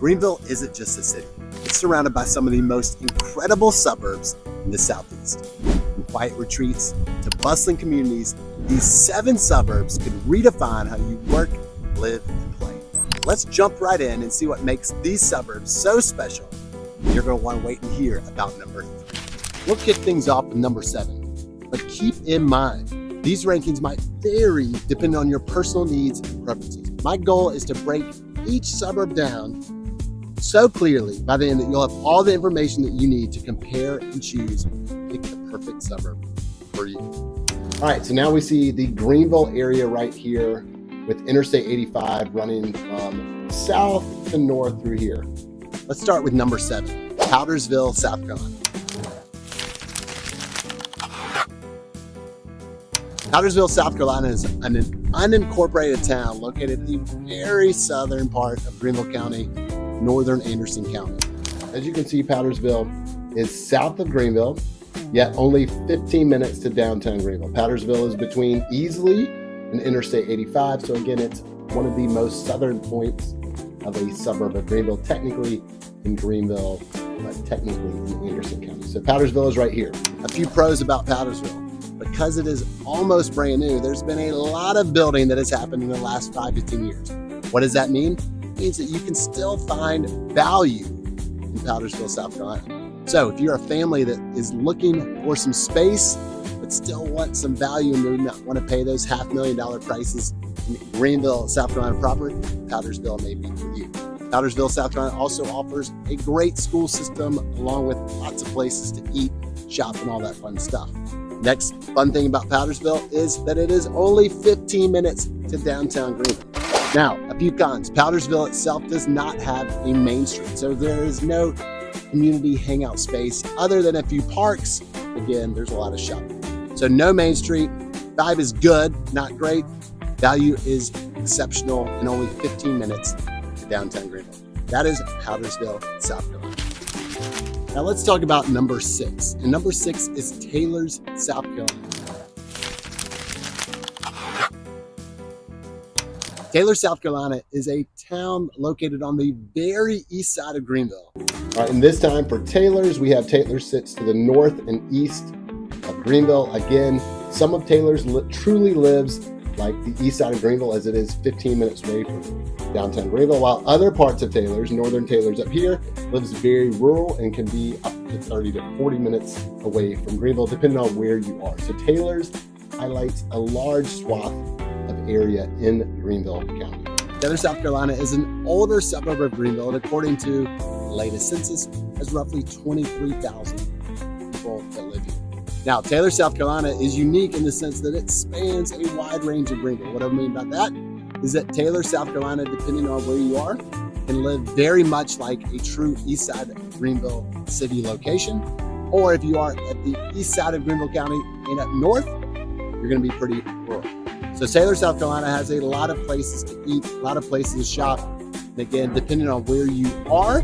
Greenville isn't just a city. It's surrounded by some of the most incredible suburbs in the Southeast. From quiet retreats to bustling communities, these 7 suburbs could redefine how you work, live, and play. Let's jump right in and see what makes these suburbs so special. You're going to want to wait and hear about number 3. We'll kick things off with number 7, but keep in mind, these rankings might vary depending on your personal needs and preferences. My goal is to break each suburb down so clearly by the end that you'll have all the information that you need to compare and choose and pick the perfect suburb for you. All right, so now we see the Greenville area right here with Interstate 85 running from south to north through here. Let's start with number 7, Powdersville, South Carolina. Powdersville, South Carolina is an unincorporated town located in the very southern part of Greenville County, northern Anderson County. As you can see, Powdersville is south of Greenville, yet only 15 minutes to downtown Greenville. Powdersville is between Easley and Interstate 85, so again, it's one of the most southern points of a suburb of Greenville, technically in Greenville, but technically in Anderson County. So Powdersville is right here. A few pros about Powdersville. Because it is almost brand new, there's been a lot of building that has happened in the last 5 to 10 years. What does that mean? It means that you can still find value in Powdersville, South Carolina. So if you're a family that is looking for some space, but still want some value and do not want to pay those $500,000 prices in Greenville, South Carolina proper, Powdersville may be for you. Powdersville, South Carolina also offers a great school system along with lots of places to eat, shop, and all that fun stuff. Next fun thing about Powdersville is that it is only 15 minutes to downtown Greenville. Now, a few cons. Powdersville itself does not have a main street, so there is no community hangout space other than a few parks. Again, there's a lot of shopping. So no main street. Vibe is good, not great. Value is exceptional and only 15 minutes to downtown Greenville. That is Powdersville, South Carolina. Now let's talk about number 6. And number 6 is Taylors, South Carolina. Taylors, South Carolina is a town located on the very east side of Greenville. All right, and this time for Taylors, we have Taylors sits to the north and east of Greenville. Again, some of Taylors truly lives like the east side of Greenville, as it is 15 minutes away from downtown Greenville, while other parts of Taylors, northern Taylors up here, lives very rural and can be up to 30 to 40 minutes away from Greenville, depending on where you are. So Taylors highlights a large swath of area in Greenville County. Taylors, South Carolina is an older suburb of Greenville, and according to the latest census, has roughly 23,000 people that live here. Now, Taylors, South Carolina is unique in the sense that it spans a wide range of Greenville. What I mean by that is that Taylors, South Carolina, depending on where you are, can live very much like a true east side of Greenville city location. Or if you are at the east side of Greenville County and up north, you're going to be pretty rural. So Taylors, South Carolina has a lot of places to eat, a lot of places to shop. And again, depending on where you are,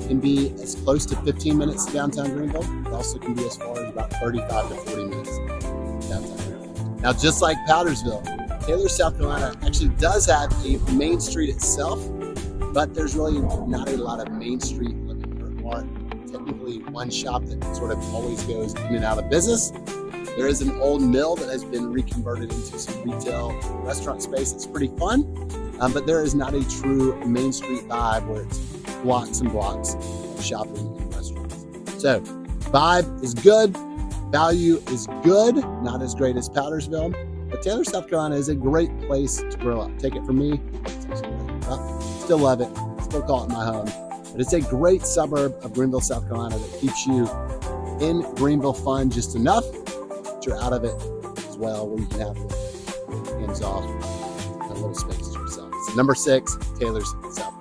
can be as close to 15 minutes to downtown Greenville. It also can be as far as about 35 to 40 minutes downtown Greenville. Now, just like Powdersville, Taylors, South Carolina actually does have a main street itself, but there's really not a lot of main street living. There are technically one shop that sort of always goes in and out of business. There is an old mill that has been reconverted into some retail restaurant space. It's pretty fun, but there is not a true main street vibe where it's blocks and blocks of shopping and restaurants. So vibe is good, value is good, not as great as Powdersville, but Taylors, South Carolina is a great place to grow up. Take it from me, it's actually great. Still love it, still call it my home, but it's a great suburb of Greenville, South Carolina that keeps you in Greenville fun just enough, but you're out of it as well, where you can have the hands off and a little space to yourself. So number 6, Taylors, South Carolina.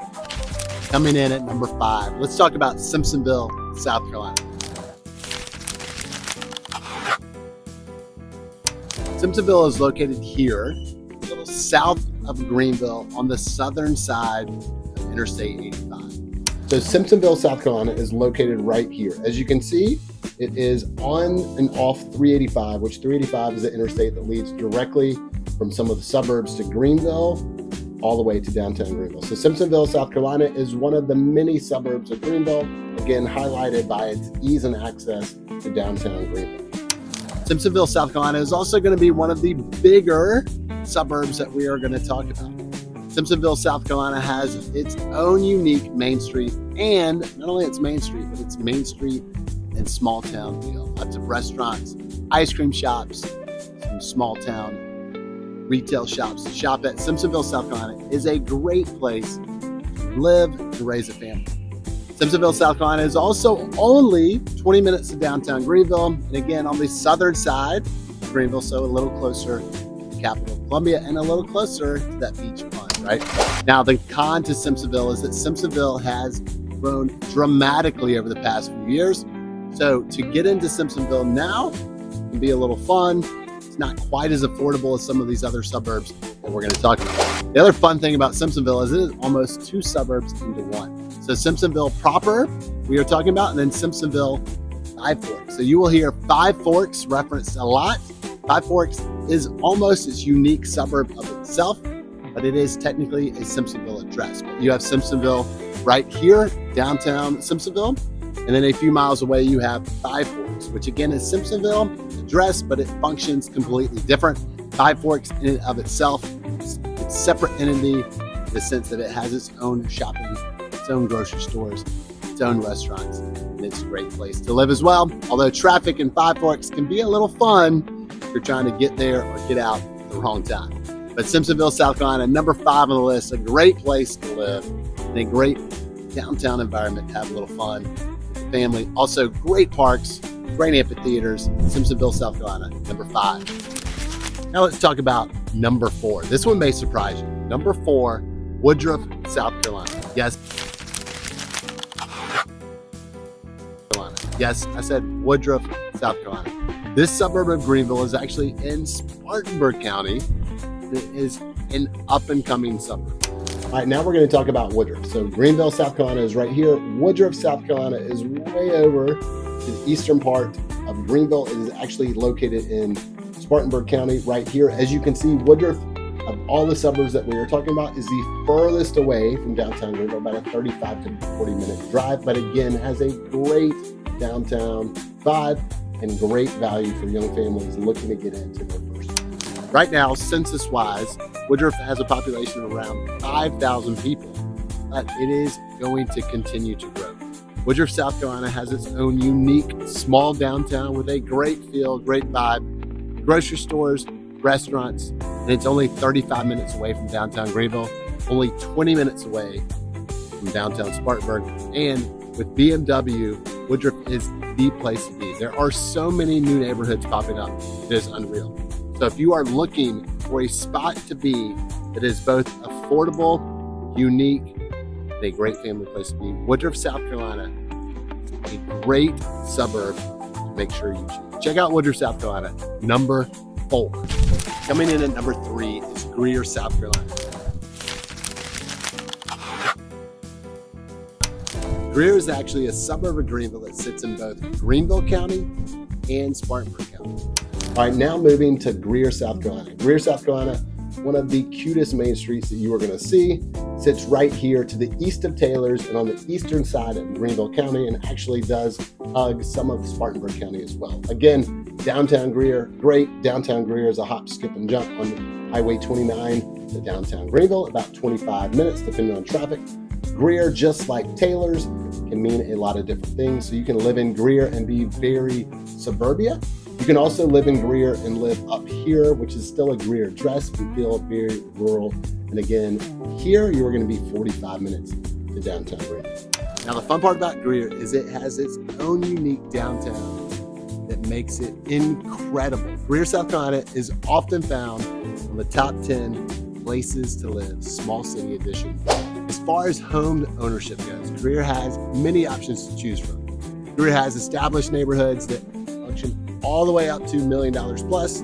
Coming in at number 5, let's talk about Simpsonville, South Carolina. Simpsonville is located here, a little south of Greenville on the southern side of Interstate 85. So Simpsonville, South Carolina is located right here. As you can see, it is on and off 385, which 385 is the interstate that leads directly from some of the suburbs to Greenville all the way to downtown Greenville. So Simpsonville, South Carolina is one of the many suburbs of Greenville, again, highlighted by its ease and access to downtown Greenville. Simpsonville, South Carolina is also going to be one of the bigger suburbs that we are going to talk about. Simpsonville, South Carolina has its own unique Main Street, and not only its Main Street, but it's Main Street and small town feel. Lots of restaurants, ice cream shops, some small town retail shops to shop at. Simpsonville, South Carolina is a great place to live, to raise a family. Simpsonville, South Carolina is also only 20 minutes to downtown Greenville, and again on the southern side of Greenville, so a little closer to the capital of Columbia and a little closer to that beach front, right? Now, the con to Simpsonville is that Simpsonville has grown dramatically over the past few years. So to get into Simpsonville now can be a little fun. It's not quite as affordable as some of these other suburbs that we're going to talk about. The other fun thing about Simpsonville is it is almost two suburbs into one. So Simpsonville proper, we are talking about, and then Simpsonville Five Forks. So you will hear Five Forks referenced a lot. Five Forks is almost its unique suburb of itself, but it is technically a Simpsonville address. But you have Simpsonville right here, downtown Simpsonville, and then a few miles away you have Five Forks, which again is Simpsonville address, but it functions completely different. Five Forks in and of itself, it's a separate entity in the sense that it has its own shopping, its own grocery stores, its own restaurants, and it's a great place to live as well. Although traffic in Five Forks can be a little fun if you're trying to get there or get out at the wrong time. But Simpsonville, South Carolina, number 5 on the list, a great place to live and a great downtown environment to have a little fun with the family. Also great parks, great amphitheaters. Simpsonville, South Carolina, number 5. Now let's talk about number 4. This one may surprise you. Number 4, Woodruff, South Carolina. Yes, I said Woodruff, South Carolina. This suburb of Greenville is actually in Spartanburg County. It is an up-and-coming suburb. All right, now we're going to talk about Woodruff. So Greenville, South Carolina is right here. Woodruff, South Carolina is way over to the eastern part of Greenville. It is actually located in Spartanburg County right here. As you can see, Woodruff, of all the suburbs that we are talking about, is the furthest away from downtown Greenville, about a 35 to 40 minute drive, but again, has a great downtown vibe and great value for young families looking to get into their first home. Right now, census-wise, Woodruff has a population of around 5,000 people, but it is going to continue to grow. Woodruff, South Carolina has its own unique small downtown with a great feel, great vibe, grocery stores, restaurants, and it's only 35 minutes away from downtown Greenville, only 20 minutes away from downtown Spartanburg, and with BMW, Woodruff is the place to be. There are so many new neighborhoods popping up, it is unreal. So if you are looking for a spot to be that is both affordable, unique, and a great family place to be, Woodruff, South Carolina is a great suburb to make sure you choose. Check out Woodruff, South Carolina, number 4. Coming in at number 3 is Greer, South Carolina. Greer is actually a suburb of Greenville that sits in both Greenville County and Spartanburg County. All right, now moving to Greer, South Carolina. Greer, South Carolina, one of the cutest main streets that you are going to see, sits right here to the east of Taylor's and on the eastern side of Greenville County, and actually does hug some of Spartanburg County as well. Again, downtown Greer, great. Downtown Greer is a hop, skip, and jump on Highway 29 to downtown Greenville, about 25 minutes depending on traffic. Greer, just like Taylor's, can mean a lot of different things. So you can live in Greer and be very suburbia. You can also live in Greer and live up here, which is still a Greer address and feel very rural. And again, here you are going to be 45 minutes to downtown Greer. Now the fun part about Greer is it has its own unique downtown that makes it incredible. Greer, South Carolina is often found on the top 10 places to live, small city edition. As far as home ownership goes, Greer has many options to choose from. Greer has established neighborhoods that function all the way up to $1 million plus,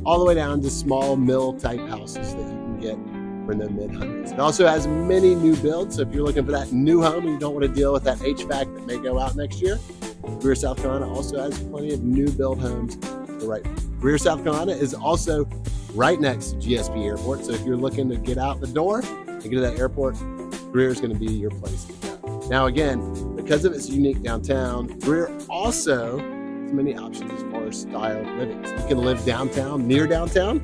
all the way down to small mill type houses that you can get for in the mid-hundreds. It also has many new builds, so if you're looking for that new home and you don't want to deal with that HVAC that may go out next year, Greer, South Carolina also has plenty of new build homes to right. Greer, South Carolina is also right next to GSP Airport. So if you're looking to get out the door and get to that airport, Greer is going to be your place to go. Now again, because of its unique downtown, Greer also has many options as far as style of living. So you can live downtown, near downtown,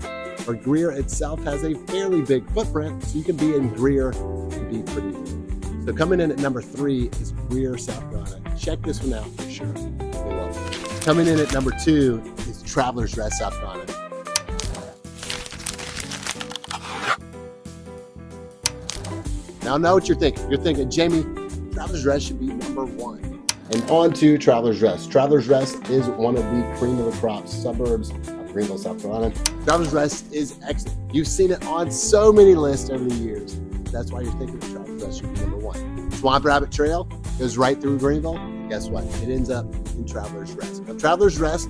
or Greer itself has a fairly big footprint, so you can be in Greer and be pretty good. So coming in at number 3 is Greer, South Carolina. Check this one out for sure. You're welcome. Coming in at number 2 is Travelers Rest, South Carolina. Now I know what you're thinking. You're thinking, Jamie, Travelers Rest should be number 1. And on to Travelers Rest. Travelers Rest is one of the cream of the crop suburbs of Greenville, South Carolina. Travelers Rest is excellent. You've seen it on so many lists over the years. That's why you're thinking that Travelers Rest should be number 1. Swamp Rabbit Trail goes right through Greenville. Guess what? It ends up in Travelers Rest. Now, Travelers Rest,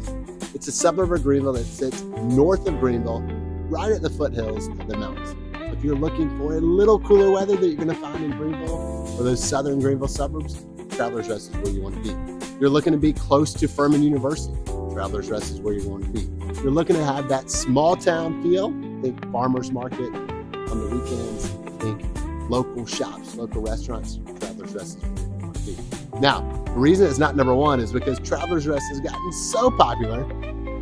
it's a suburb of Greenville that sits north of Greenville, right at the foothills of the mountains. So if you're looking for a little cooler weather that you're going to find in Greenville or those southern Greenville suburbs, Travelers Rest is where you want to be. If you're looking to be close to Furman University, Travelers Rest is where you want to be. If you're looking to have that small town feel, think farmers market on the weekends, think local shops, local restaurants, Travelers Rest is where you want to be. Now, the reason it's not number 1 is because Travelers Rest has gotten so popular,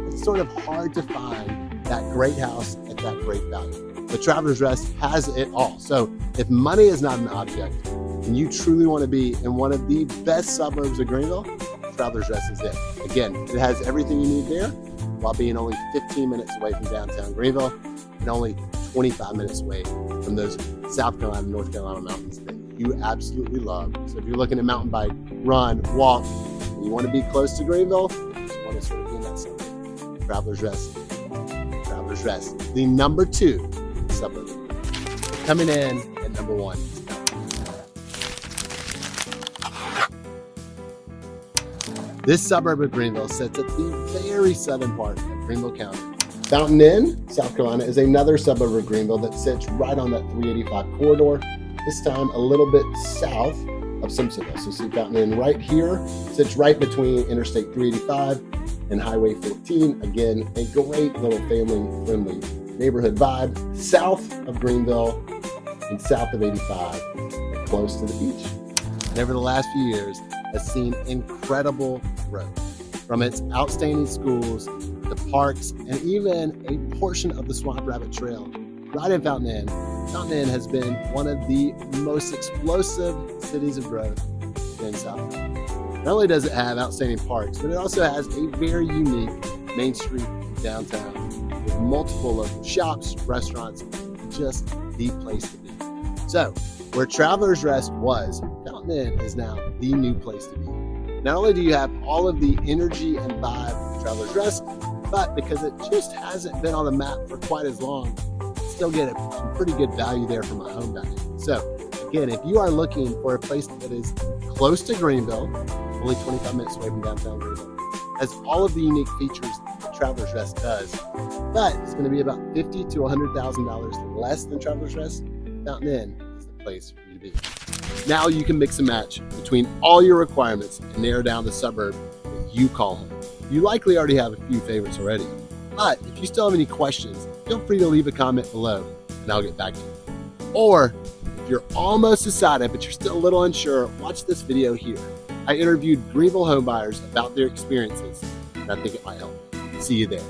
it's sort of hard to find that great house at that great value. But Travelers Rest has it all. So if money is not an object, and you truly want to be in one of the best suburbs of Greenville, Travelers Rest is it. Again, it has everything you need there while being only 15 minutes away from downtown Greenville and only 25 minutes away from those South Carolina, North Carolina mountains that you absolutely love. So if you're looking to mountain bike, run, walk, and you want to be close to Greenville, you just want to sort of be in that suburb. Travelers Rest. Travelers Rest, the number 2 suburb. Coming in at number 1. This suburb of Greenville sits at the very southern part of Greenville County. Fountain Inn, South Carolina, is another suburb of Greenville that sits right on that 385 corridor, this time a little bit south of Simpsonville. So see Fountain Inn right here, sits right between Interstate 385 and Highway 14. Again, a great little family-friendly neighborhood vibe, south of Greenville and south of 85, close to the beach. And over the last few years, has seen incredible growth from its outstanding schools, the parks, and even a portion of the Swamp Rabbit Trail right in Fountain Inn. Fountain Inn has been one of the most explosive cities of growth in South Carolina. Not only does it have outstanding parks, but it also has a very unique Main Street downtown with multiple local shops, restaurants, just the place to be. So, where Travelers Rest was, Fountain Inn is now the new place to be. Not only do you have all of the energy and vibe of Travelers Rest, but because it just hasn't been on the map for quite as long, you still get some pretty good value there from a home value. So again, if you are looking for a place that is close to Greenville, only 25 minutes away from downtown Greenville, has all of the unique features that Travelers Rest does, but it's going to be about $50,000 to $100,000 less than Travelers Rest, Fountain Inn is the place for you to be. Now you can mix and match between all your requirements and narrow down the suburb that you call home. You likely already have a few favorites already, but if you still have any questions, feel free to leave a comment below and I'll get back to you. Or if you're almost decided but you're still a little unsure, watch this video here. I interviewed Greenville homebuyers about their experiences and I think it might help. See you there.